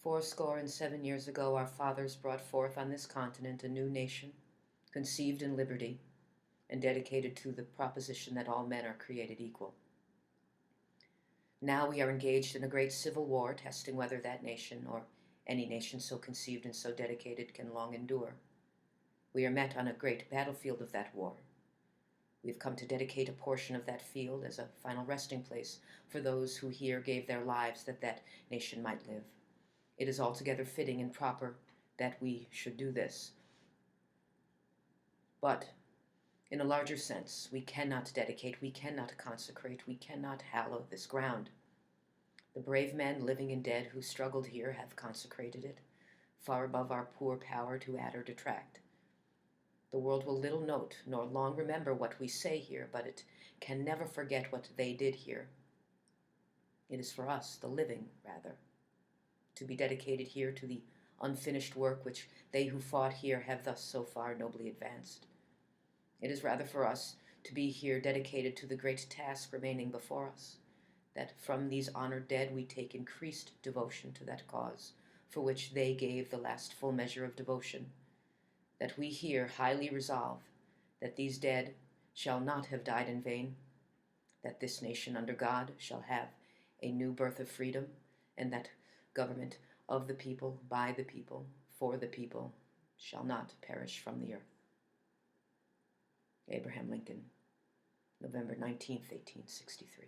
Fourscore and 7 years ago, our fathers brought forth on this continent a new nation, conceived in liberty, and dedicated to the proposition that all men are created equal. Now we are engaged in a great civil war, testing whether that nation, or any nation so conceived and so dedicated, can long endure. We are met on a great battlefield of that war. We have come to dedicate a portion of that field as a final resting place for those who here gave their lives that that nation might live. It is altogether fitting and proper that we should do this. But in a larger sense, we cannot dedicate, we cannot consecrate, we cannot hallow this ground. The brave men, living and dead, who struggled here have consecrated it, far above our poor power to add or detract. The world will little note nor long remember what we say here, but it can never forget what they did here. It is for us, the living, rather, to be dedicated here to the unfinished work which they who fought here have thus so far nobly advanced. It is rather for us to be here dedicated to the great task remaining before us, that from these honored dead we take increased devotion to that cause for which they gave the last full measure of devotion, that we here highly resolve that these dead shall not have died in vain, that this nation under God shall have a new birth of freedom, and that government of the people, by the people, for the people, shall not perish from the earth. Abraham Lincoln, November 19th, 1863.